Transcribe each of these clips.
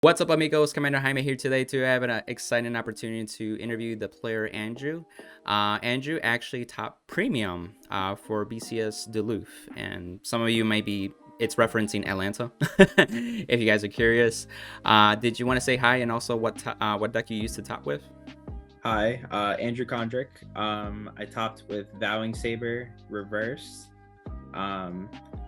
What's up, amigos? Commander Jaime here today to have an exciting opportunity to interview the player Andrew. Andrew actually top premium for BCS Duluth, and some of you may be, it's referencing Atlanta, if you guys are curious. Did you want to say hi and also what deck you used to top with? Hi, Andrew Kondrick. I topped with Vowing Reverse.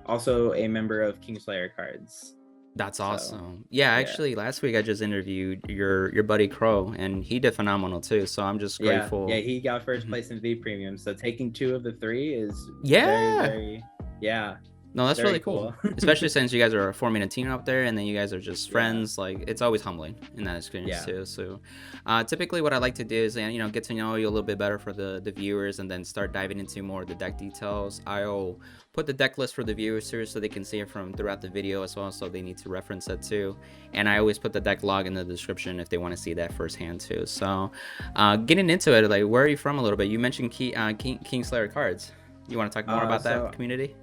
Also a member of Kingslayer cards. That's awesome. Yeah, actually, last week I just interviewed your buddy Crow, and he did phenomenal too. So I'm just grateful. Yeah, he got first place in V Premium. So taking 2 of the 3 is very No, that's really cool. Especially since you guys are forming a team up there and then you guys are just friends. Like, it's always humbling in that experience too. So typically what I like to do is, get to know you a little bit better for the viewers and then start diving into more of the deck details. I'll put the deck list for the viewers here so they can see it from throughout the video as well, so they need to reference it too. And I always put the deck log in the description if they want to see that firsthand too. So getting into it, like, where are you from a little bit? You mentioned Kingslayer cards. You want to talk more about that community?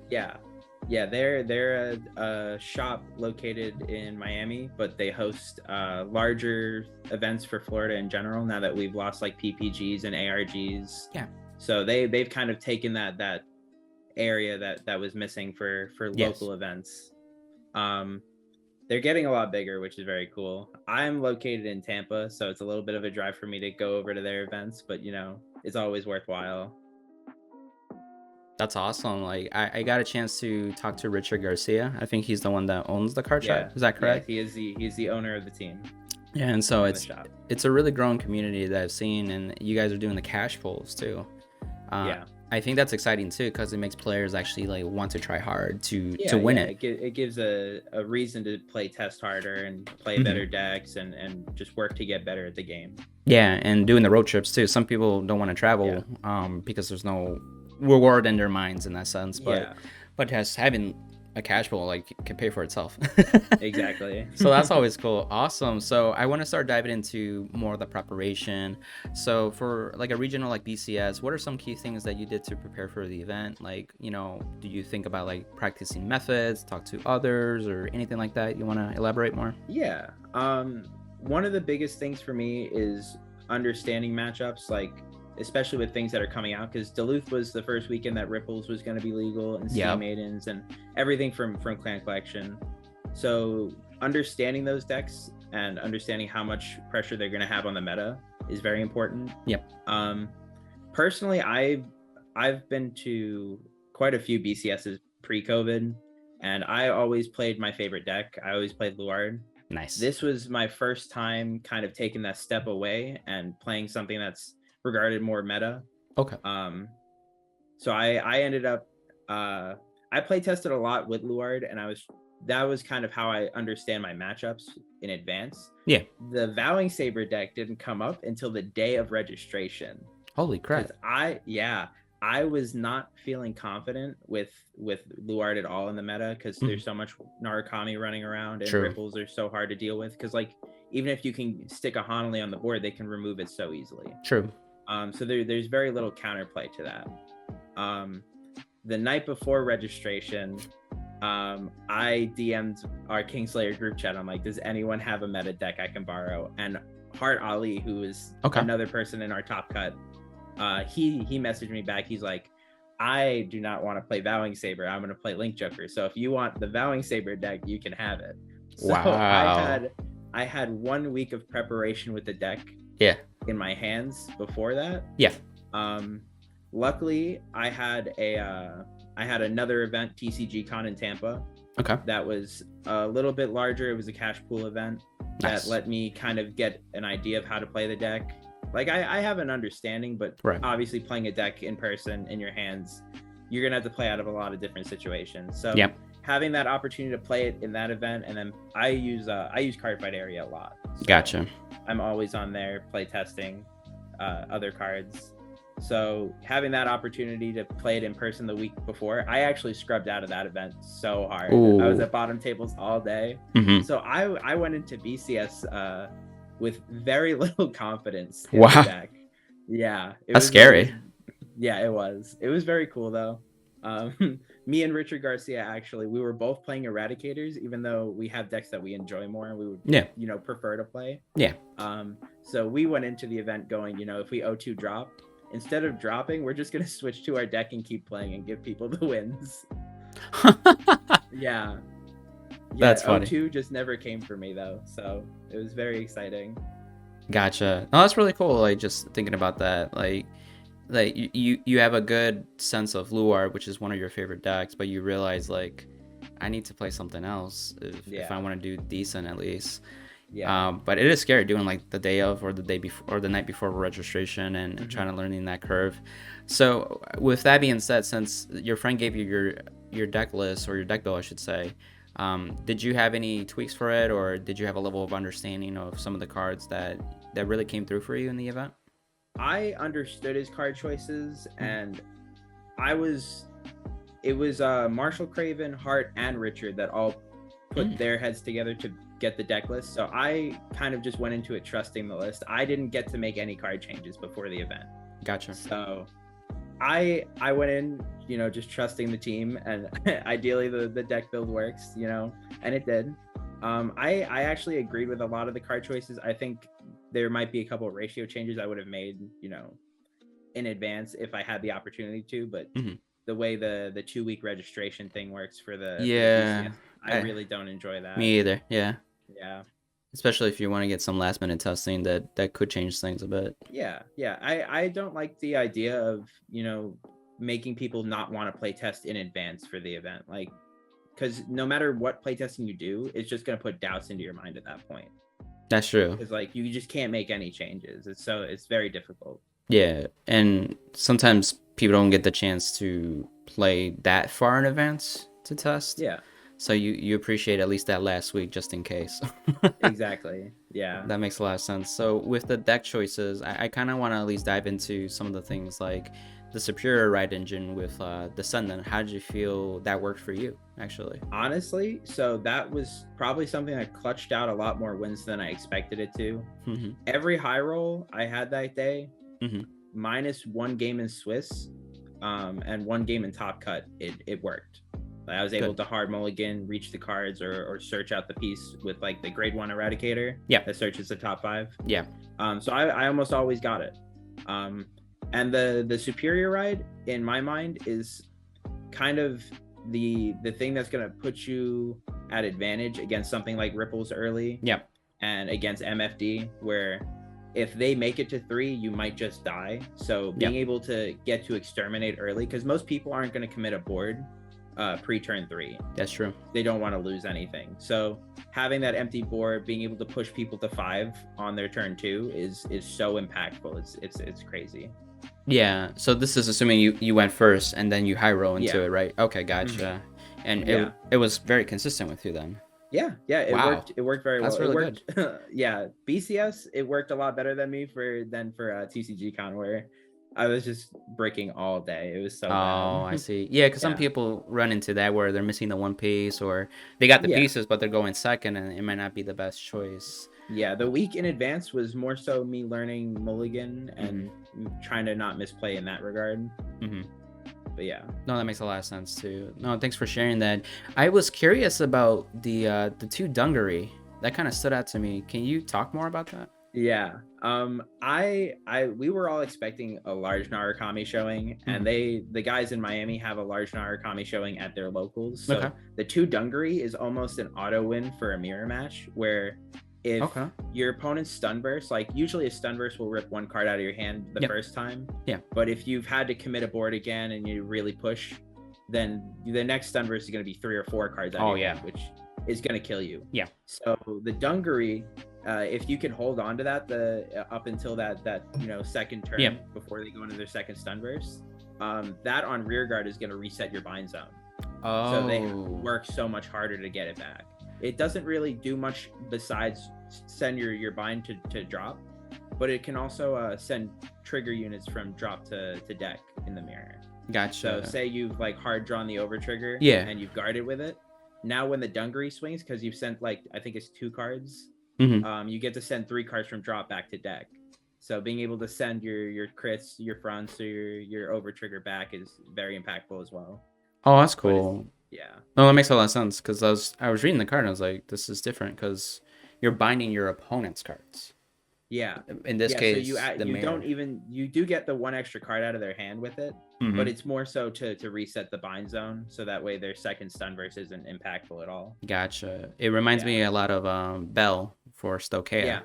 Yeah, they're a shop located in Miami, but they host larger events for Florida in general. Now that we've lost like PPGs and ARGs, so they've kind of taken that area that was missing for local events. They're getting a lot bigger, which is very cool. I'm located in Tampa, so it's a little bit of a drive for me to go over to their events, but it's always worthwhile. That's awesome. Like, I got a chance to talk to Richard Garcia. I think he's the one that owns the card shop. Is that correct? Yeah, he's the owner of the team. Yeah, and so it's a really growing community that I've seen, and you guys are doing the cash pulls too. I think that's exciting too, because it makes players actually like want to try hard to win it. It gives a reason to play test harder and play better decks and just work to get better at the game. Yeah, and doing the road trips too. Some people don't want to travel because there's no reward in their minds in that sense, but just having a cash pool like can pay for itself. Exactly. So that's always cool. Awesome. So I want to start diving into more of the preparation. So for like a regional like BCS, what are some key things that you did to prepare for the event? Like, do you think about like practicing methods, talk to others, or anything like that? You want to elaborate more? Yeah. One of the biggest things for me is understanding matchups, like especially with things that are coming out, because Duluth was the first weekend that Ripples was going to be legal, and Sea Maidens and everything from Clan Collection. So understanding those decks and understanding how much pressure they're going to have on the meta is very important. Personally, I've been to quite a few BCSs pre-COVID, and I always played my favorite deck. I always played Luard. Nice. This was my first time kind of taking that step away and playing something that's regarded more meta. So I ended up I play tested a lot with Luard, and that was kind of how I understand my matchups in advance. The Vowing Saber deck didn't come up until the day of registration. Holy crap. I was not feeling confident with Luard at all in the meta, because there's so much Narukami running around, and Ripples are so hard to deal with, because like even if you can stick a Hanali on the board, they can remove it so easily. So there's very little counterplay to that. The night before registration, I DM'd our Kingslayer group chat. I'm like, does anyone have a meta deck I can borrow? And Hart Ali, who is another person in our top cut, he messaged me back. He's like, I do not want to play Vowing Saber. I'm going to play Link Joker. So if you want the Vowing Saber deck, you can have it. So I had 1 week of preparation with the deck in my hands before that. Luckily I had another event, TCG Con in Tampa, that was a little bit larger. It was a cash pool event that let me kind of get an idea of how to play the deck. Like I have an understanding, but obviously playing a deck in person in your hands, you're gonna have to play out of a lot of different situations. So having that opportunity to play it in that event, and then I use Cardfight Area a lot. So I'm always on there play testing other cards. So having that opportunity to play it in person the week before, I actually scrubbed out of that event so hard. I was at bottom tables all day. So I went into BCS with very little confidence in the deck. Yeah. That's scary. It was very cool though. Me and Richard Garcia, actually, we were both playing Eradicators, even though we have decks that we enjoy more and we would, prefer to play. Yeah. So we went into the event going, if we O2 drop, instead of dropping, we're just going to switch to our deck and keep playing and give people the wins. Yeah. That's funny. O2 just never came for me, though. So it was very exciting. Gotcha. No, that's really cool. Like, just thinking about that. Like you have a good sense of Luard, which is one of your favorite decks, but you realize, like, I need to play something else if I want to do decent at least. Yeah. But it is scary doing like the day of or the day before or the night before registration and trying to learn that curve. So with that being said, since your friend gave you your deck list or your deck build, I should say, did you have any tweaks for it, or did you have a level of understanding of some of the cards that really came through for you in the event? I understood his card choices, and it was Marshall, Craven, Hart, and Richard that all put their heads together to get the deck list. So I kind of just went into it trusting the list. I didn't get to make any card changes before the event. Gotcha. So I went in, just trusting the team, and ideally the deck build works, and it did. I actually agreed with a lot of the card choices. I think there might be a couple of ratio changes I would have made, in advance if I had the opportunity to, but the way the 2-week registration thing works for the BCS, I really don't enjoy that. Me either. Yeah. Especially if you want to get some last minute testing that could change things a bit. Yeah. I don't like the idea of, making people not want to play test in advance for the event. Like, because no matter what playtesting you do, it's just going to put doubts into your mind at that point. That's true. Because like you just can't make any changes. It's very difficult. Yeah, and sometimes people don't get the chance to play that far in advance to test. Yeah. So you appreciate at least that last week just in case. Exactly. Yeah. That makes a lot of sense. So with the deck choices, I kind of want to at least dive into some of the things like the Superior Ride Engine with Descendant. How did you feel that worked for you, actually? Honestly, so that was probably something that clutched out a lot more wins than I expected it to. Every high roll I had that day, minus one game in Swiss and one game in Top Cut, it worked. I was able to hard mulligan, reach the cards, or search out the piece with like the grade 1 Eradicator that searches the top 5. Yeah. So I almost always got it. And the Superior Ride, in my mind, is kind of the thing that's going to put you at advantage against something like Ripples early. Yeah. And against MFD, where if they make it to 3, you might just die. So being able to get to Exterminate early, because most people aren't going to commit a board pre-turn 3. That's true. They don't want to lose anything. So having that empty board, being able to push people to 5 on their turn 2 is so impactful. It's crazy. Yeah. So this is assuming you went first and then you high roll into it, right? Okay, gotcha. And it was very consistent with you then. Yeah. It worked very well. That's really good. Yeah, BCS, it worked a lot better than for TCG Con, where I was just breaking all day. It was so bad. I see. Yeah, because some people run into that where they're missing the one piece, or they got the pieces but they're going second, and it might not be the best choice. Yeah, the week in advance was more so me learning mulligan and trying to not misplay in that regard. But yeah. No, that makes a lot of sense too. No, thanks for sharing that. I was curious about the 2 Dungaree. That kind of stood out to me. Can you talk more about that? Yeah. We were all expecting a large Narukami showing, and the guys in Miami have a large Narukami showing at their locals. So the 2 Dungaree is almost an auto win for a mirror match, where if your opponent's stun burst, like usually a stun burst will rip 1 card out of your hand the first time. Yeah. But if you've had to commit a board again and you really push, then the next stun burst is going to be 3 or 4 cards out of your hand, which is going to kill you. Yeah. So the Dungaree, if you can hold on to that up until that second turn before they go into their second stun burst, that on rear guard is going to reset your bind zone. So they work so much harder to get it back. It doesn't really do much besides send your bind to drop, but it can also send trigger units from drop to deck in the mirror. Gotcha. So say you've like hard drawn the over trigger and you've guarded with it. Now when the Dungaree swings, because you've sent like I think it's 2 cards, you get to send 3 cards from drop back to deck. So being able to send your crits, your fronts, or your over trigger back is very impactful as well. Oh, that's cool. Yeah. No, that makes a lot of sense because I was reading the card and I was like, this is different because you're binding your opponent's cards. Yeah. In this case, so you do get the one extra card out of their hand with it, but it's more so to reset the bind zone, so that way their second stun burst isn't impactful at all. Gotcha. It reminds me a lot of Bell for Stokea. Yeah.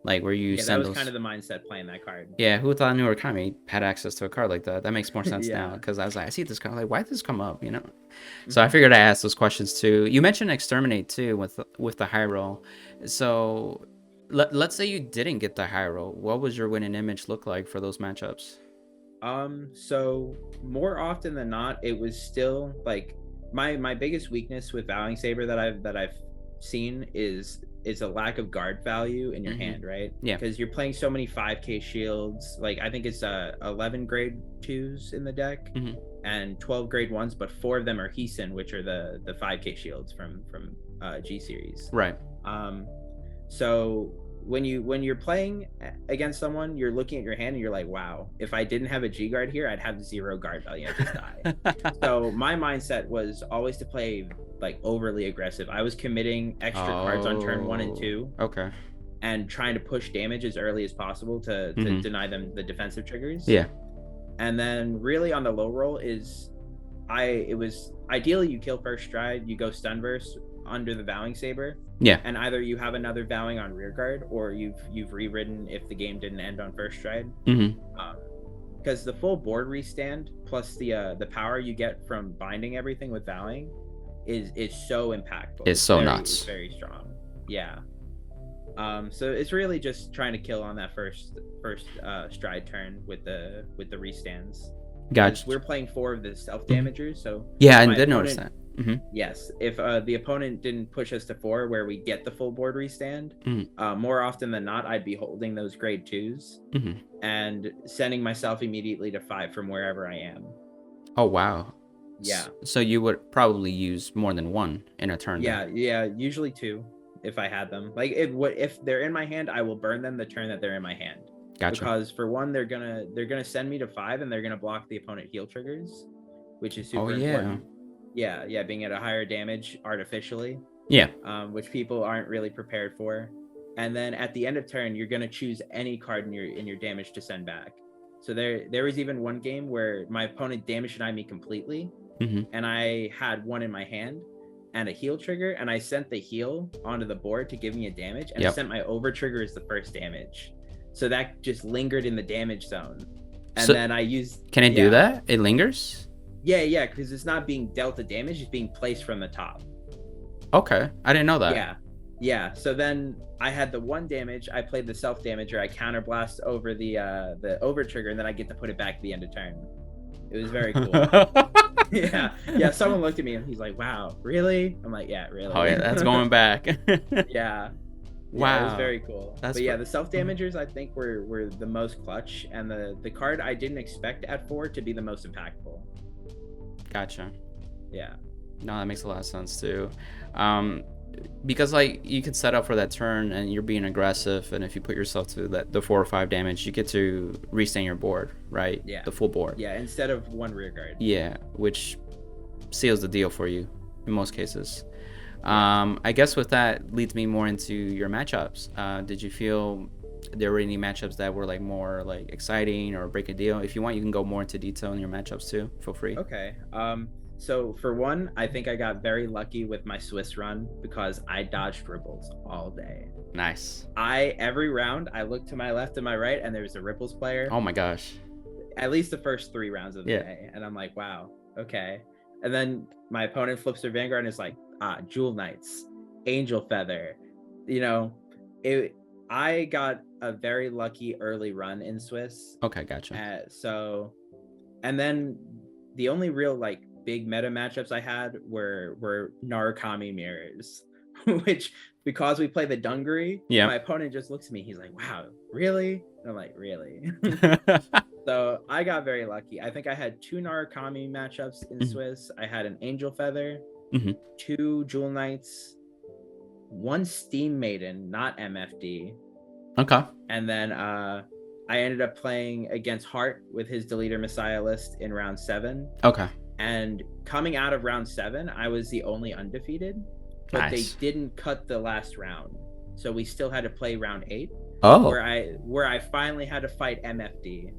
Like where you send that was those... kind of the mindset playing that card. Yeah, who thought Murakami had access to a card like that? That makes more sense Yeah. now because I was like, I see this card, like, why did this come up? So I figured I asked those questions too. You mentioned Exterminate too with the high roll. So let's say you didn't get the high roll. What was your winning image look like for those matchups? So more often than not, it was still like my biggest weakness with Vowing Saber that I've seen is a lack of guard value in your hand, right? Yeah. Because you're playing so many 5k shields. Like I think it's 11 grade 2s in the deck and 12 grade 1s, but 4 of them are Heeson, which are the 5k shields from G series. Right. So when you're playing against someone, you're looking at your hand and you're like, wow, if I didn't have a G guard here, I'd have 0 guard value. I'd just die. So my mindset was always to play like overly aggressive. I was committing extra cards on turn 1 and 2. Okay. And trying to push damage as early as possible to deny them the defensive triggers. Yeah. And then really on the low roll it was ideally you kill first stride, you go stun burst under the Vowing Saber. Yeah. And either you have another Vowing on rear guard, or you've rewritten if the game didn't end on first stride. Because the full board restand plus the power you get from binding everything with Vowing is so impactful. It's so nuts. It's very strong. Yeah. So it's really just trying to kill on that first stride turn with the restands. Gotcha. We're playing 4 of the self damagers, so yeah, I did notice that. Yes, if the opponent didn't push us to 4 where we get the full board restand, more often than not I'd be holding those grade 2s and sending myself immediately to 5 from wherever I am. Oh wow. Yeah. So you would probably use more than 1 in a turn. Yeah, usually 2 if I had them. Like if they're in my hand, I will burn them the turn that they're in my hand. Gotcha. Because for one, they're gonna send me to 5 and they're gonna block the opponent heal triggers, which is super important. Yeah, being at a higher damage artificially. Yeah. Which people aren't really prepared for. And then at the end of turn, you're gonna choose any card in your damage to send back. So there was even one game where my opponent damage denied me completely, and I had 1 in my hand and a heal trigger, and I sent the heal onto the board to give me a damage, and I sent my over trigger as the first damage. So that just lingered in the damage zone. And then I used... Can it do that? It lingers? Yeah, because it's not being dealt a damage, it's being placed from the top. Okay, I didn't know that. Yeah. So then I had the 1 damage, I played the self damager, I counterblast over the over trigger, and then I get to put it back at the end of turn. It was very cool. Yeah. Someone looked at me and he's like, "Wow, really?" I'm like, "Yeah, really." Oh yeah, that's going back. Yeah. Wow, it was very cool. But yeah, the self damagers I think were the most clutch, and the card I didn't expect at 4 to be the most impactful. Gotcha. Yeah. No, that makes a lot of sense too. Because like you could set up for that turn and you're being aggressive, and if you put yourself to the 4 or 5 damage, you get to restand your board, right? Yeah. The full board. Yeah, instead of 1 rear guard. Yeah, which seals the deal for you in most cases. I guess with that leads me more into your matchups. Did you feel there were any matchups that were like more like exciting or break a deal? If you want, you can go more into detail in your matchups too. Feel free. Okay. So for one, I think I got very lucky with my Swiss run because I dodged ripples all day. Nice. Every round I looked to my left and my right and there was a ripples player. Oh my gosh. At least the first 3 rounds of the day. And I'm like, wow, okay. And then my opponent flips their Vanguard and is like, Jewel Knights, Angel Feather. I got a very lucky early run in Swiss. Okay, gotcha. And then the only real like big meta matchups I had were Narukami mirrors, which because we play the Dungaree, my opponent just looks at me. He's like, "Wow, really?" And I'm like, "Really?" So I got very lucky. I think I had 2 Narukami matchups in Swiss. I had an Angel Feather, 2 Jewel Knights, 1 Steam Maiden, not MFD. Okay. And then I ended up playing against Hart with his Deleter Messiah list in round 7. Okay. And coming out of round 7, I was the only undefeated, but they didn't cut the last round, so we still had to play round 8. Where I finally had to fight MFD,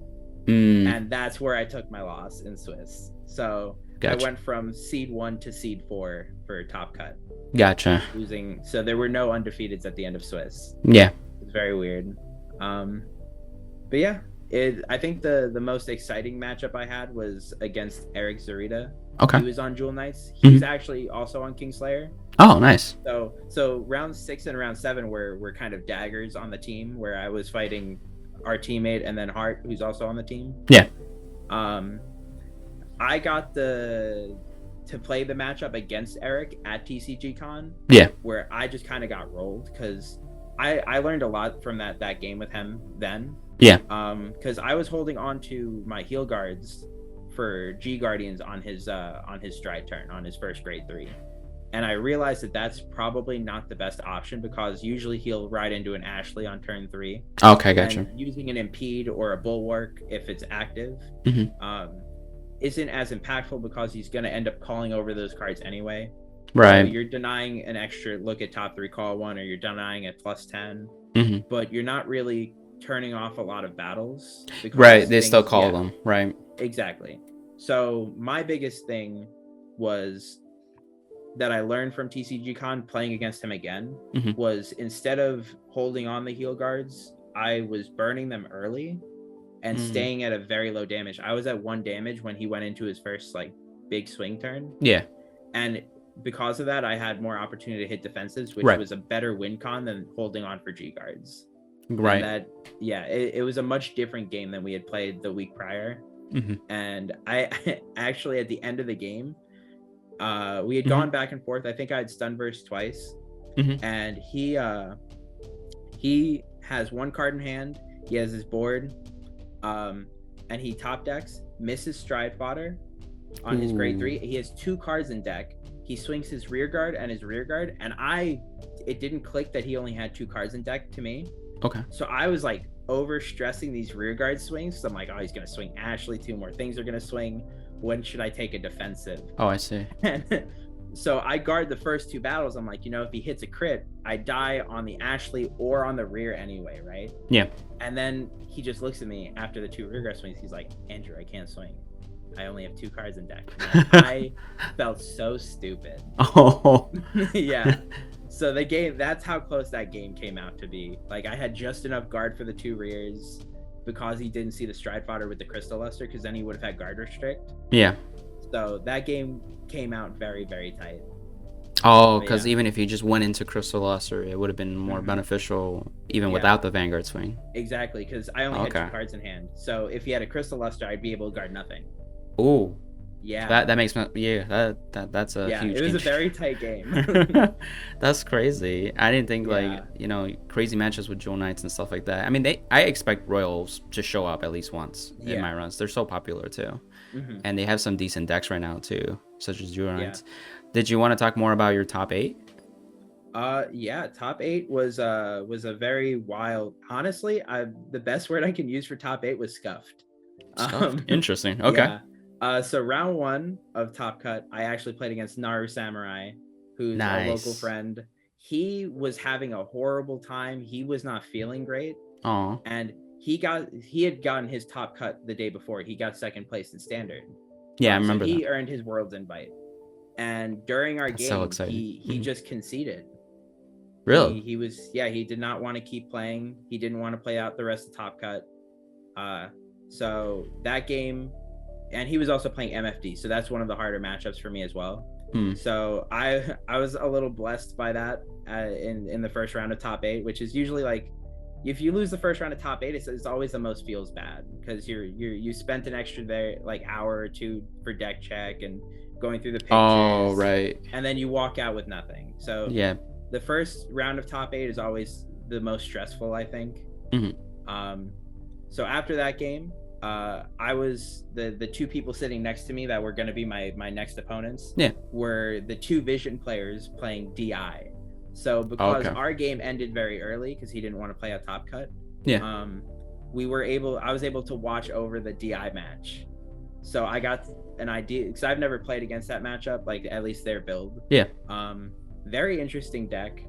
and that's where I took my loss in Swiss. So I went from seed 1 to seed 4 for top cut. Gotcha. Losing, so there were no undefeateds at the end of Swiss. Yeah, it's very weird. But yeah, I think the most exciting matchup I had was against Eric Zarita. Okay. He was on Jewel Knights. He was actually also on Kingslayer. Oh, nice. So round 6 and round 7 were kind of daggers on the team, where I was fighting our teammate and then Hart, who's also on the team. Yeah. I got to play the matchup against Eric at TCG Con. Yeah. Where I just kind of got rolled because I learned a lot from that game with him then. Yeah. Because I was holding on to my heal guards for G Guardians on his stride turn on his first grade 3. And I realized that that's probably not the best option, because usually he'll ride into an Ashley on turn 3. Okay, gotcha. And using an impede or a bulwark if it's active isn't as impactful, because he's going to end up calling over those cards anyway. Right. So you're denying an extra look at top 3 call 1, or you're denying a +10, but you're not really turning off a lot of battles. Right, they still call them. Right. Exactly. So my biggest thing was that I learned from TCG Con playing against him again was, instead of holding on the heal guards, I was burning them early and staying at a very low damage. I was at 1 damage when he went into his first like big swing turn. Yeah. And because of that, I had more opportunity to hit defensives, which was a better win con than holding on for G guards. Right. And it was a much different game than we had played the week prior. And I actually, at the end of the game, we had gone back and forth. I think I had stun burst twice, and he has 1 card in hand. He has his board, and he top decks, misses stride fodder on his grade 3. He has 2 cards in deck. He swings his rear guard and his rear guard, and it didn't click that he only had 2 cards in deck to me. Okay. So I was like over stressing these rear guard swings. So I'm like, oh, he's gonna swing Ashley, 2 more things are gonna swing. When should I take a defensive? Oh, I see. And so I guard the first 2 battles. I'm like, if he hits a crit, I die on the Ashley or on the rear anyway, right? Yeah. And then he just looks at me after the 2 rear guard swings. He's like, Andrew, I can't swing. I only have 2 cards in deck. I felt so stupid. Oh. Yeah. So that's how close that game came out to be. Like, I had just enough guard for the 2 rears, because he didn't see the stride fodder with the crystal luster, because then he would have had guard restrict. Yeah. So that game came out very, very tight. Oh, because even if he just went into crystal luster, it would have been more beneficial even without the Vanguard swing. Exactly, because I only had 2 cards in hand. So if he had a crystal luster, I'd be able to guard nothing. Oh. Yeah. That makes me that's a huge. It was a very tight game. That's crazy. I didn't think crazy matches with Jewel Knights and stuff like that. I mean, I expect Royals to show up at least once in my runs. They're so popular too. And they have some decent decks right now too, such as Jewel Knights. Did you want to talk more about your top 8? Top 8 was a very wild. Honestly, the best word I can use for top 8 was scuffed. Interesting. Okay. Yeah. So round 1 of Top Cut, I actually played against Naru Samurai, who's a local friend. He was having a horrible time. He was not feeling great. Oh. And he had gotten his Top Cut the day before. He got 2nd place in Standard. Yeah, I remember that. He earned his World's Invite. And during our game, he just conceded. Really? He did not want to keep playing. He didn't want to play out the rest of Top Cut. So that game... And he was also playing MFD, so that's one of the harder matchups for me as well. So I was a little blessed by that in the first round of top 8, which is usually like, if you lose the first round of top 8, it's always the most feels bad, because you spent an extra hour or 2 for deck check and going through the pictures. Oh, right. And then you walk out with nothing. So yeah, the first round of top 8 is always the most stressful, I think. So after that game, I was the 2 people sitting next to me that were going to be my next opponents were the 2 Vision players playing DI. So because our game ended very early because he didn't want to play a Top Cut, I was able to watch over the DI match, So I got an idea because I've never played against that matchup, like at least their build. Yeah. Very interesting deck.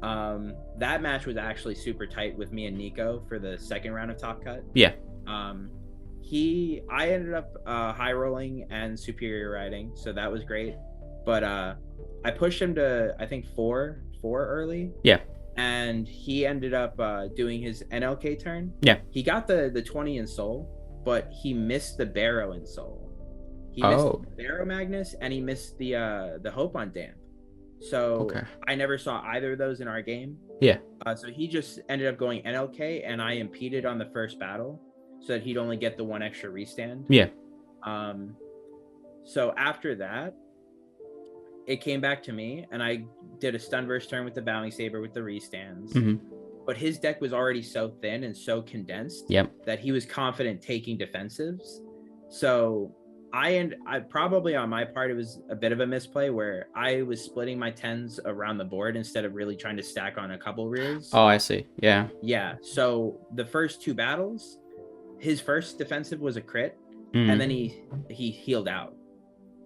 That match was actually super tight with me and Nico for the second round of Top Cut. Yeah. I ended up high rolling and superior riding, so that was great. But I pushed him to I think four early. Yeah. And he ended up doing his NLK turn. Yeah. He got the 20 in Soul, but he missed the Barrow in Soul. He missed the Barrow Magnus, and he missed the Hope on Damp. So I never saw either of those in our game. Yeah. So he just ended up going NLK, and I impeded on the first battle so that he'd only get the one extra restand. Yeah. So after that, it came back to me, and I did a Stunverse turn with the Bowing Saber with the restands. But his deck was already so thin and so condensed that he was confident taking defensives. So I probably on my part, it was a bit of a misplay where I was splitting my 10s around the board instead of really trying to stack on a couple rears. Oh, I see. Yeah. Yeah. So the first two battles, his first defensive was a crit, and then he healed out.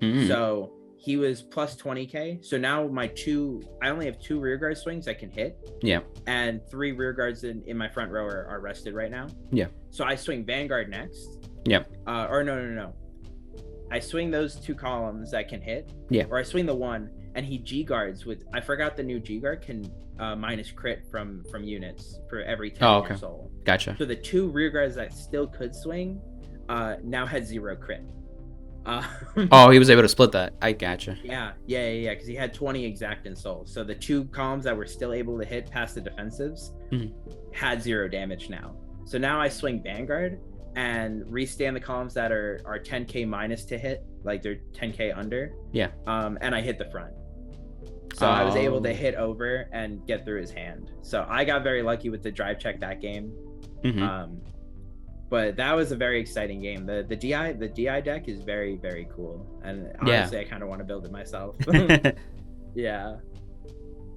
So he was plus 20k. So now I only have 2 rear guard swings I can hit. Yeah. And 3 rear guards in my front row are rested right now. Yeah. So I swing Vanguard next. Yeah. Or no. I swing those 2 columns that can hit. Yeah. Or I swing the one, and he G guards with. I forgot the new G guard can minus crit from units for every 10 soul. Gotcha. So the 2 rear guards that still could swing now had 0 crit. He was able to split that. I gotcha. Yeah, because he had 20 exact in soul. So the 2 columns that were still able to hit past the defensives had 0 damage now. So now I swing Vanguard and restand the columns that are 10k minus to hit, like they're 10k under. Yeah. And I hit the front. So I was able to hit over and get through his hand. So I got very lucky with the drive check that game. But that was a very exciting game. The DI deck is very, very cool. And honestly, I kind of want to build it myself. Yeah.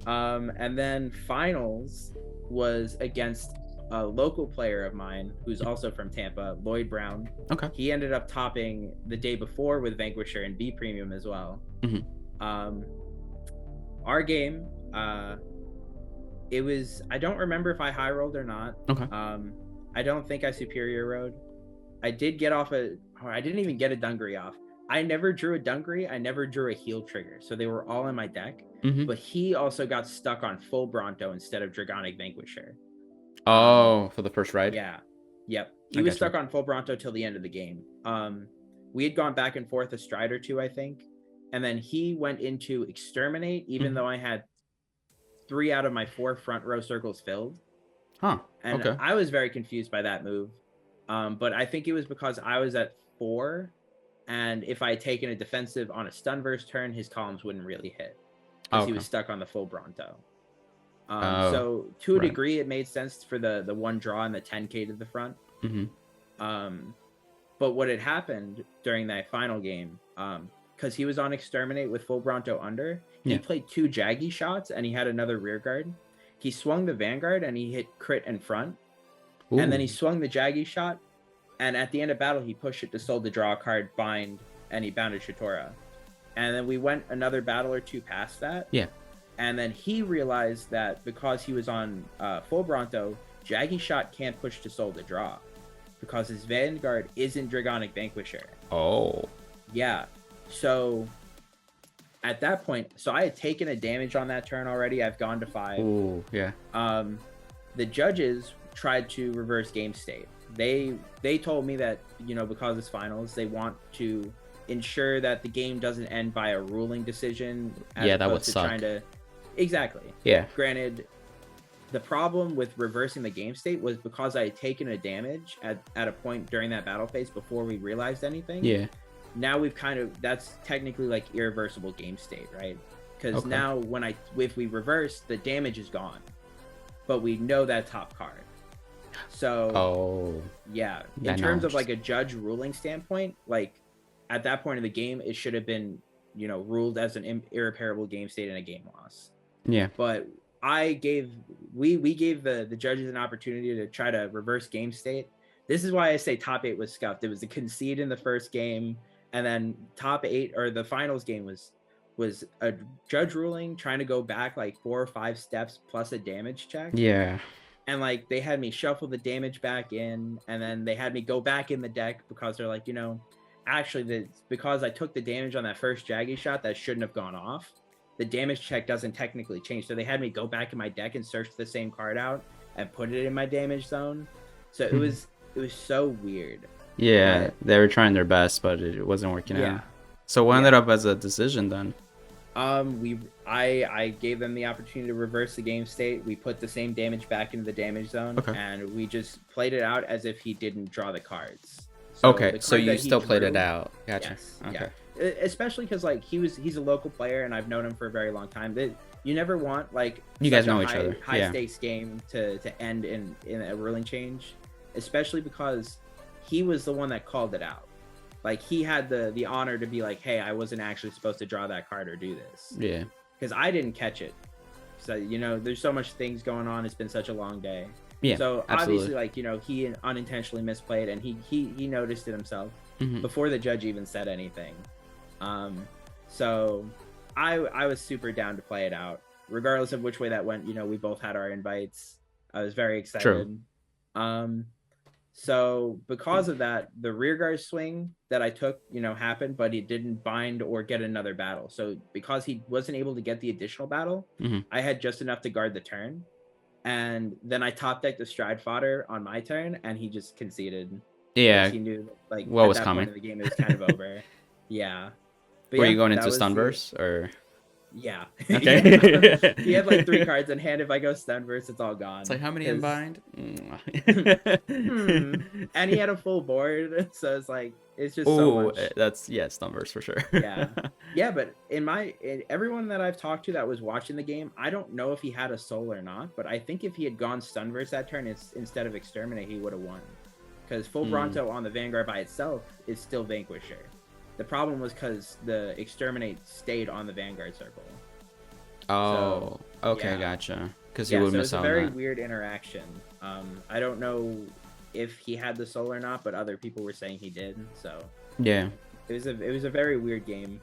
And then finals was against a local player of mine who's also from Tampa, Lloyd Brown. Okay. He ended up topping the day before with Vanquisher and B Premium as well. Our game, it was, I don't remember if I high rolled or not. Okay. I don't think I superior rode. I did get off I didn't even get a Dungaree off. I never drew a Dungaree. I never drew a heal trigger. So they were all in my deck. But he also got stuck on full Bronto instead of Dragonic Vanquisher. For the first ride? Yeah. Yep. He was stuck on full Bronto till the end of the game. We had gone back and forth a stride or two, I think. And then he went into Exterminate, even though I had 3 out of my 4 front row circles filled. And I was very confused by that move. But I think it was because I was at 4, and if I had taken a defensive on a Stunverse turn, his columns wouldn't really hit because he was stuck on the full Bronto. So to a degree, it made sense for the 1 draw and the 10k to the front. But what had happened during that final game, because he was on Exterminate with full Bronto under, he played 2 Jaggy shots and he had another rear guard. He swung the Vanguard and he hit crit in front. Ooh. And then he swung the Jaggy shot. And at the end of battle, he pushed it to soul to draw a card, bind, and he bounded Shatora. And then we went another battle or 2 past that. Yeah. And then he realized that because he was on full Bronto, Jaggy shot can't push to soul to draw because his Vanguard isn't Dragonic Vanquisher. Oh. Yeah. So at that point, so I had taken a damage on that turn already. I've gone to 5. Ooh, yeah. The judges tried to reverse game state. They told me that, because it's finals, they want to ensure that the game doesn't end by a ruling decision. Yeah, that would suck. Exactly. Yeah. Granted, the problem with reversing the game state was because I had taken a damage at a point during that battle phase before we realized anything. Yeah. Now we've that's technically like irreversible game state, right? Because now if we reverse, the damage is gone, but we know that top card. So yeah, in terms of like a judge ruling standpoint, like at that point in the game, it should have been, ruled as an irreparable game state and a game loss. Yeah. But we gave the judges an opportunity to try to reverse game state this is why I say top 8 was scuffed. It was a concede in the first game, and then top 8 or the finals game was a judge ruling trying to go back like 4 or 5 steps plus a damage check. Yeah. And like they had me shuffle the damage back in, and then they had me go back in the deck because they're like, actually because I took the damage on that first Jaggy shot that shouldn't have gone off, the damage check doesn't technically change. So they had me go back in my deck and search the same card out and put it in my damage zone. So it was so weird. Yeah, they were trying their best, but it wasn't working out. So what ended up as a decision then? I gave them the opportunity to reverse the game state. We put the same damage back into the damage zone, and we just played it out as if he didn't draw the cards. So you still played it out. Gotcha. Yes, okay. Yeah. Especially because like he's a local player, and I've known him for a very long time. You never want like you guys know each other. High stakes game to end in a ruling change, especially because he was the one that called it out. Like he had the honor to be like, hey, I wasn't actually supposed to draw that card or do this. Yeah. Because I didn't catch it. So, there's so much things going on. It's been such a long day. Yeah. So absolutely. obviously, like, he unintentionally misplayed, and he noticed it himself before the judge even said anything. So I was super down to play it out. Regardless of which way that went, we both had our invites. I was very excited. True. So because of that, the rearguard swing that I took, happened, but he didn't bind or get another battle. So because he wasn't able to get the additional battle, I had just enough to guard the turn. And then I top decked the stride fodder on my turn, and he just conceded. Yeah. He knew like what was coming. Point of the game, it was kind of over. Yeah. But were you going into Stunverse or? Yeah. Okay. He had like 3 cards in hand. If I go Stunverse, it's all gone. It's like, how many in bind? And he had a full board, so it's like it's just so much. That's Stunverse for sure. Yeah, but everyone that I've talked to that was watching the game, I don't know if he had a soul or not, but I think if he had gone Stunverse that turn instead of Exterminate, he would have won. Because full Bronto on the Vanguard by itself is still Vanquisher. The problem was because the Exterminate stayed on the Vanguard circle. Oh, so, okay, gotcha. Because he would miss out on that. It was a very weird interaction. I don't know if he had the soul or not, but other people were saying he did. So yeah, it was a very weird game.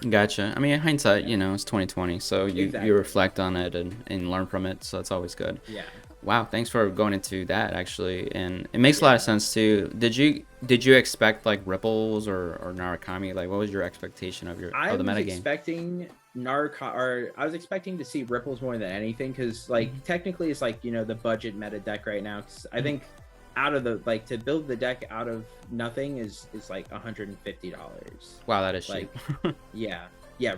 Gotcha. I mean, in hindsight, it's 2020, so you reflect on it and learn from it. So it's always good. Yeah. Wow, thanks for going into that actually, and it makes a lot of sense too. Did you expect like ripples or Narukami? Like, what was your expectation of the metagame? I was expecting I was expecting to see ripples more than anything, because like technically it's like the budget meta deck right now. Cause I think out of the to build the deck out of nothing is like $150. Wow, that is cheap. Yeah.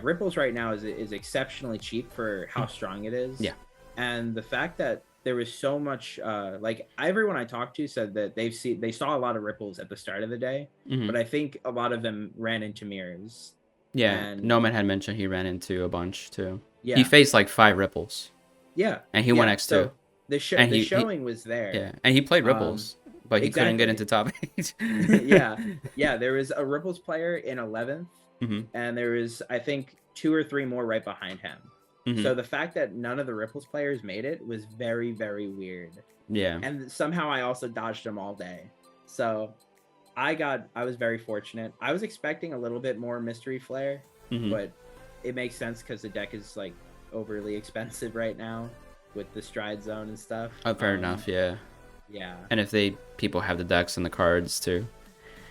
Ripples right now is exceptionally cheap for how strong it is. Yeah, and the fact that there was so much everyone I talked to said that they saw a lot of ripples at the start of the day, but I think a lot of them ran into mirrors. Yeah, and Noman had mentioned he ran into a bunch too. Yeah, he faced like 5 ripples. Yeah, and he won X2. So the showing was there. Yeah, and he played ripples, but he couldn't get into top 8. yeah. There was a ripples player in 11th, and there was I think 2 or 3 more right behind him. So the fact that none of the ripples players made it was very, very weird. Yeah. And somehow I also dodged them all day. So I was very fortunate. I was expecting a little bit more mystery flair, but it makes sense because the deck is like overly expensive right now with the stride zone and stuff. Oh, fair enough. Yeah. Yeah. And if people have the decks and the cards too.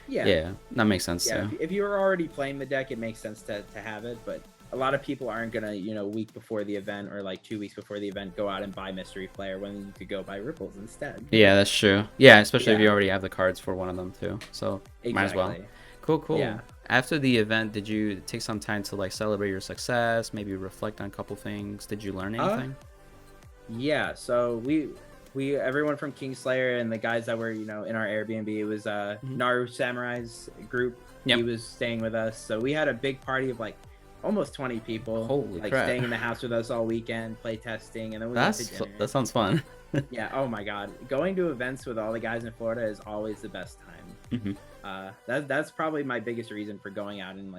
Yeah, that makes sense. Yeah. If you were already playing the deck, it makes sense to have it, but a lot of people aren't gonna, a week before the event or like 2 weeks before the event go out and buy mystery flair when you could go buy ripples instead. Yeah, that's true. Yeah, especially if you already have the cards for one of them too. So might as well. Cool. Yeah. After the event, did you take some time to like celebrate your success? Maybe reflect on a couple things. Did you learn anything? Yeah. So we everyone from Kingslayer and the guys that were in our Airbnb, it was Naru Samurai's group. Yep. He was staying with us, so we had a big party of like almost 20 people. Holy crap. Staying in the house with us all weekend, play testing, and then we went to dinner. That sounds fun. Yeah, oh my god, going to events with all the guys in Florida is always the best time. That's probably my biggest reason for going out and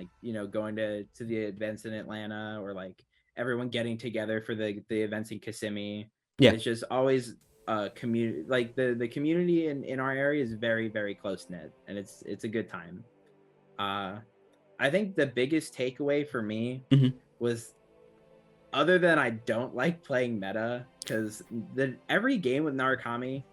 going to the events in Atlanta, or like everyone getting together for the events in Kissimmee. Yeah, it's just always community, like the community in our area is very, very close knit, and it's a good time. I think the biggest takeaway for me was, other than I don't like playing meta, because every game with Narukami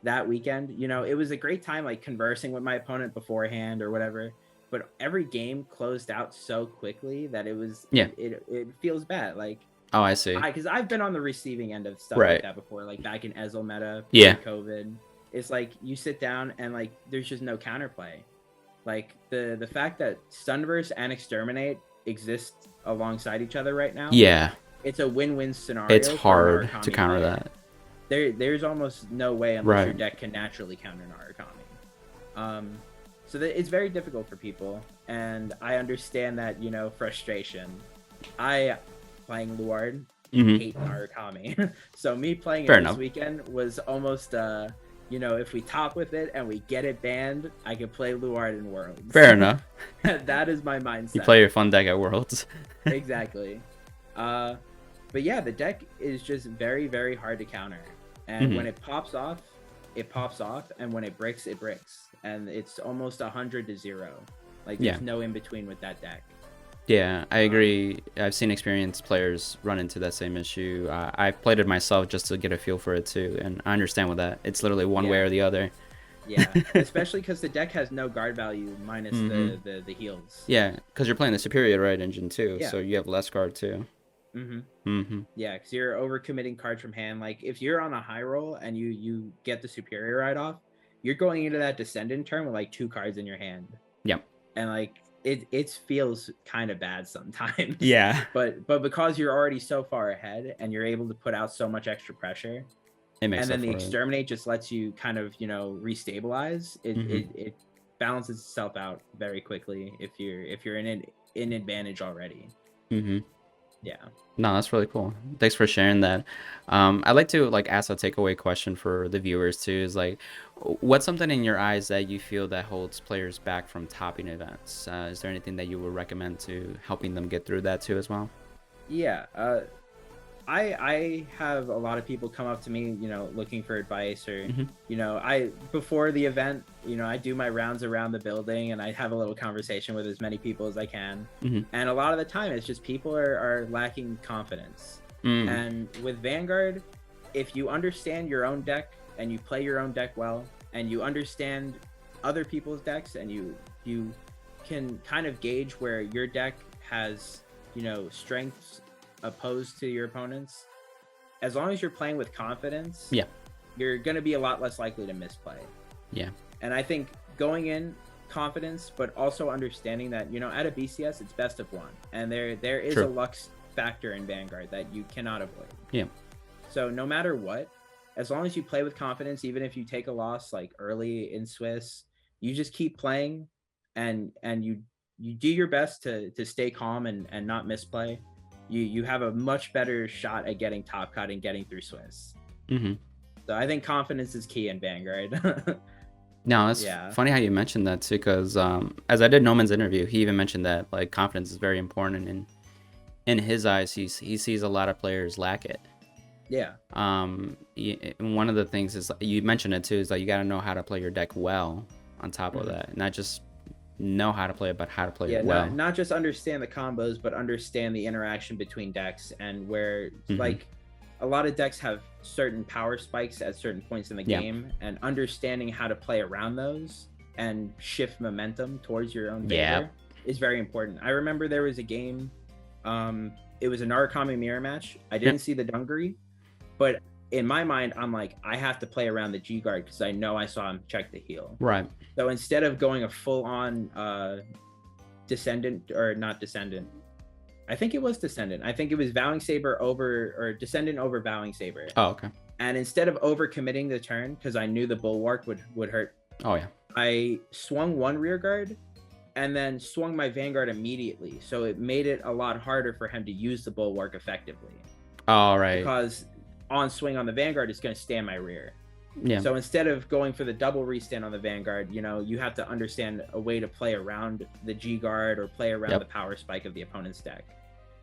that weekend, you know, it was a great time like conversing with my opponent beforehand or whatever, but every game closed out so quickly that it was it feels bad. Like, oh, I see. Because I've been on the receiving end of stuff right. like that before, like back in Ezel meta, COVID. It's like you sit down and like there's just no counterplay. Like the fact that Sunverse and Exterminate exist alongside each other right now. Yeah. It's a win-win scenario. It's hard to counter that. There's almost no way unless your deck can naturally counter Narukami. So it's very difficult for people, and I understand that, you know, frustration. Playing Luard, hate Narukami. So me playing it this weekend was almost you know, if we top with it and we get it banned, I can play Luard in Worlds. Fair enough. That is my mindset. You play your fun deck at Worlds. Exactly. But yeah, the deck is just very, very hard to counter. And when it pops off, and when it bricks, it bricks. And it's almost 100-0. Like, there's no in between with that deck. Yeah, I agree. I've seen experienced players run into that same issue. I've played it myself just to get a feel for it too, and I understand with that. It's literally one way or the other. Yeah, especially because the deck has no guard value minus the heals. Yeah, because you're playing the superior right engine too, so you have less guard too. Yeah, because you're overcommitting cards from hand. Like if you're on a high roll and you get the superior right off, you're going into that descendant turn with like 2 cards in your hand. Yeah, and like it feels kind of bad sometimes. Yeah, but because you're already so far ahead and you're able to put out so much extra pressure, it makes and then the exterminate just lets you kind of, you know, restabilize it. It balances itself out very quickly if you're in advantage already. Yeah. No, that's really cool. Thanks for sharing that. I'd like to like ask a takeaway question for the viewers too. Is like, what's something in your eyes that you feel that holds players back from topping events? Is there anything that you would recommend to helping them get through that too as well? Yeah. I have a lot of people come up to me, you know, looking for advice, or you know, before the event, you know, I do my rounds around the building and I have a little conversation with as many people as I can. And a lot of the time it's just people are lacking confidence. And with Vanguard, if you understand your own deck and you play your own deck well, and you understand other people's decks, and you can kind of gauge where your deck has, you know, strengths opposed to your opponents, as long as you're playing with confidence, you're going to be a lot less likely to misplay. And I think going in confidence, but also understanding that, you know, at a BCS it's best of 1, and there is a luck factor in Vanguard that you cannot avoid. So no matter what, as long as you play with confidence, even if you take a loss like early in Swiss, you just keep playing, and you do your best to stay calm and not misplay. You have a much better shot at getting top cut and getting through Swiss. So I think confidence is key in Vanguard. No, it's funny how you mentioned that too, because as I did Noman's interview, he even mentioned that like confidence is very important, and in his eyes, he sees a lot of players lack it. One of the things is, you mentioned it too, is that you got to know how to play your deck well. On top of that, not just know how to play it, but how to play it well. Not just understand the combos, but understand the interaction between decks, and where like a lot of decks have certain power spikes at certain points in the game, and understanding how to play around those and shift momentum towards your own favor is very important. I remember there was a game, it was a Narukami mirror match. I didn't see the Dungaree, but in my mind, I'm like, I have to play around the G guard because I know I saw him check the heal. So instead of going a full-on descendant, or not descendant, I think it was descendant. I think it was Vowing Saber over, or descendant over Vowing Saber. Oh, okay. And instead of overcommitting the turn, because I knew the bulwark would hurt. Oh yeah. I swung 1 rear guard, and then swung my Vanguard immediately. So it made it a lot harder for him to use the bulwark effectively. All right. Because on swing on the Vanguard is going to stand my rear. So instead of going for the double restand on the Vanguard, you know, you have to understand a way to play around the G guard, or play around the power spike of the opponent's deck.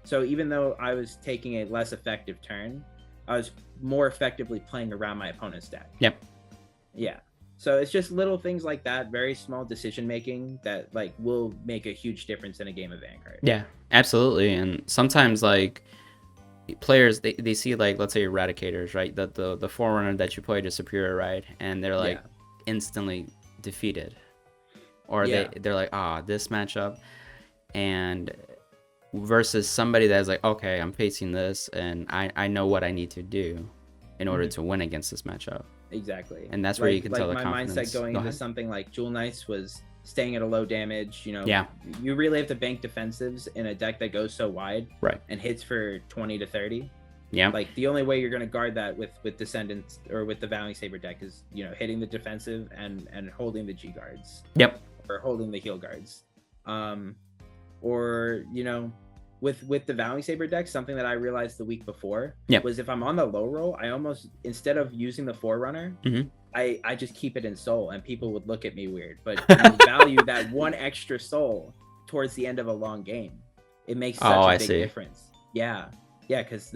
So even though I was taking a less effective turn, I was more effectively playing around my opponent's deck. Yep. Yeah. So it's just little things like that, very small decision making that like will make a huge difference in a game of Vanguard. Yeah, absolutely. And sometimes like players they see like, let's say eradicators, right? The forerunner that you played is superior, right? And they're like instantly defeated. Or they're like, this matchup, and versus somebody that's like, okay, I'm facing this and I know what I need to do in order to win against this matchup. Exactly. And that's where you can tell the my confidence. mindset going into something like Jewel Knights was staying at a low damage. You know, you really have to bank defensives in a deck that goes so wide, right? And hits for 20 to 30. Yeah. Like the only way you're going to guard that with Descendants or with the Vowing Saber deck is, you know, hitting the defensive and holding the G guards. Yep. Or holding the heal guards. Or, you know, with the Vowing Saber deck, something that I realized the week before was if I'm on the low roll, I almost, instead of using the Forerunner, I just keep it in soul, and people would look at me weird. But you value that one extra soul towards the end of a long game. It makes such a big difference. Yeah, because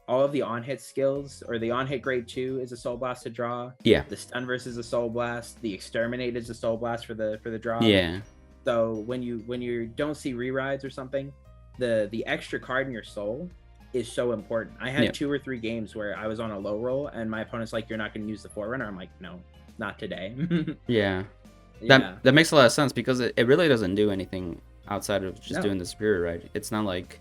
all of the on-hit skills, or the on-hit grade 2 is a Soul Blast to draw. Yeah. The Stun Verse is a Soul Blast. The Exterminate is a Soul Blast for the draw. Yeah. So when you don't see re-rides or something, the extra card in your soul is so important. I had 2 or 3 games where I was on a low roll and my opponent's like, you're not going to use the Forerunner. I'm like, no, not today. That makes a lot of sense, because it really doesn't do anything outside of just doing the superior, right? It's not like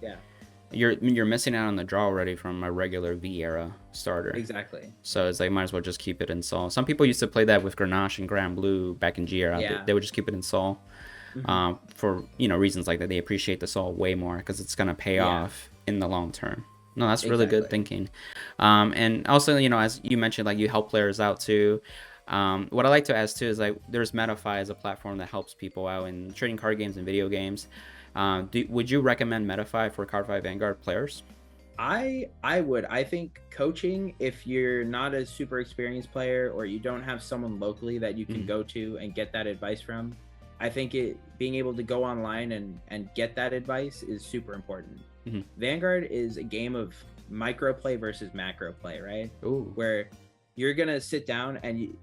you're missing out on the draw already from a regular V era starter. Exactly. So it's like, might as well just keep it in soul. Some people used to play that with Grenache and Grand Blue back in G era. They would just keep it in soul. For reasons like that. They appreciate the soul way more because it's gonna pay off in the long term. No, that's really good thinking. And also, as you mentioned, like, you help players out too. What I like to ask too is, like, there's Metafy as a platform that helps people out in trading card games and video games. Would you recommend Metafy for Card Fight Vanguard players? I would. I think coaching, if you're not a super experienced player or you don't have someone locally that you can go to and get that advice from, I think being able to go online and get that advice is super important. Vanguard is a game of micro play versus macro play, right? Ooh. Where you're gonna sit down and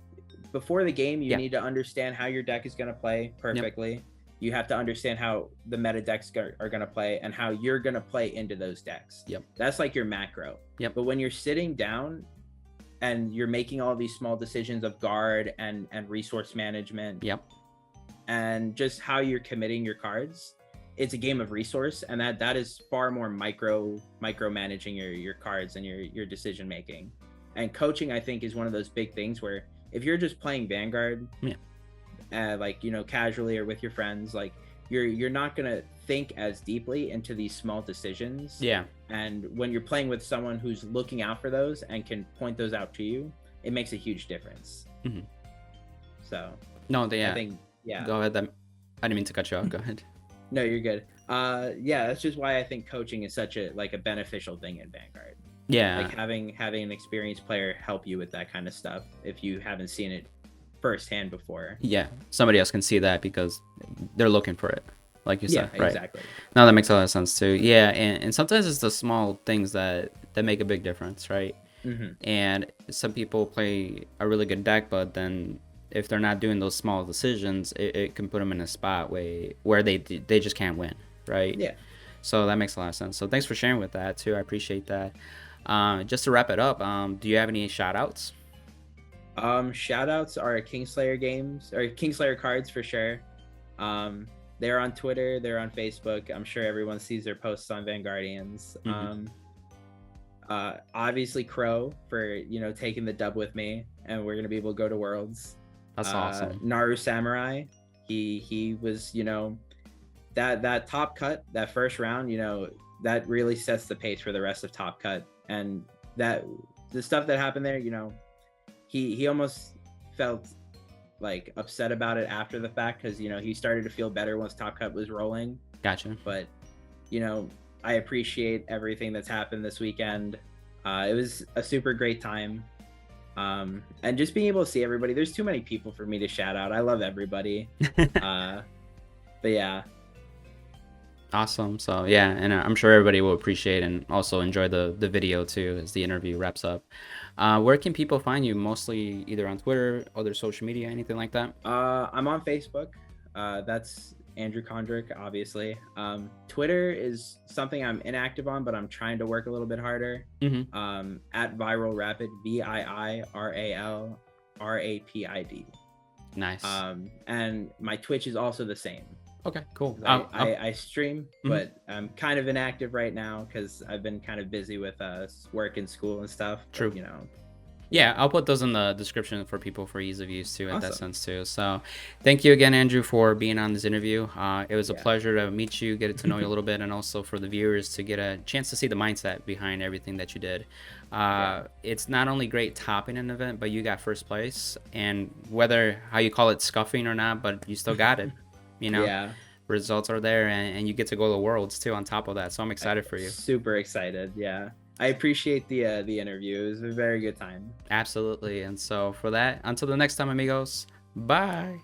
before the game, you need to understand how your deck is gonna play perfectly. You have to understand how the meta decks are gonna play and how you're gonna play into those decks. That's like your macro. But when you're sitting down and you're making all these small decisions of guard and resource management, and just how you're committing your cards, it's a game of resource, and that is far more micro managing your cards and your decision making. And coaching, I think, is one of those big things where if you're just playing Vanguard, like, casually or with your friends, like, you're not gonna think as deeply into these small decisions. And when you're playing with someone who's looking out for those and can point those out to you, it makes a huge difference. So I think. Go ahead. I didn't mean to cut you off. Go ahead. No, you're good. That's just why I think coaching is such a beneficial thing in Vanguard. Like having an experienced player help you with that kind of stuff if you haven't seen it firsthand before. Somebody else can see that because they're looking for it, like you said. Right? Exactly. No, that makes a lot of sense too. And sometimes it's the small things that make a big difference, right? And some people play a really good deck, but then if they're not doing those small decisions, it can put them in a spot where they just can't win, right? So that makes a lot of sense. So thanks for sharing with that too. I appreciate that. Just to wrap it up, do you have any shout outs? Shout outs are Kingslayer games, or Kingslayer cards for sure. They're on Twitter, they're on Facebook. I'm sure everyone sees their posts on Vanguardians. Obviously Crow for taking the dub with me, and we're gonna be able to go to Worlds. That's awesome. Naru Samurai, he was that top cut, that first round, that really sets the pace for the rest of top cut. And that the stuff that happened there, he almost felt like upset about it after the fact, because he started to feel better once top cut was rolling. Gotcha. But I appreciate everything that's happened this weekend. It was a super great time. And just being able to see everybody. There's too many people for me to shout out. I love everybody. But yeah. Awesome. So yeah, and I'm sure everybody will appreciate and also enjoy the video too as the interview wraps up. Where can people find you? Mostly either on Twitter, other social media, anything like that? I'm on Facebook. That's Andrew Kondrick, obviously. Twitter is something I'm inactive on, but I'm trying to work a little bit harder. At Viral Rapid, VIIRALRAPID. Nice. And my Twitch is also the same. Okay, cool. I stream, but I'm kind of inactive right now because I've been kind of busy with work and school and stuff. True. But, you know. Yeah, I'll put those in the description for people for ease of use too, in that sense too. So thank you again, Andrew, for being on this interview. It was a pleasure to meet you, get to know you a little bit, and also for the viewers to get a chance to see the mindset behind everything that you did. It's not only great topping an event, but you got first place, and whether how you call it scuffing or not, but you still got it. You know, results are there, and you get to go to the Worlds too on top of that. So I'm excited for you. Super excited. Yeah. I appreciate the interview. It was a very good time. Absolutely. And so for that, until the next time, amigos, bye.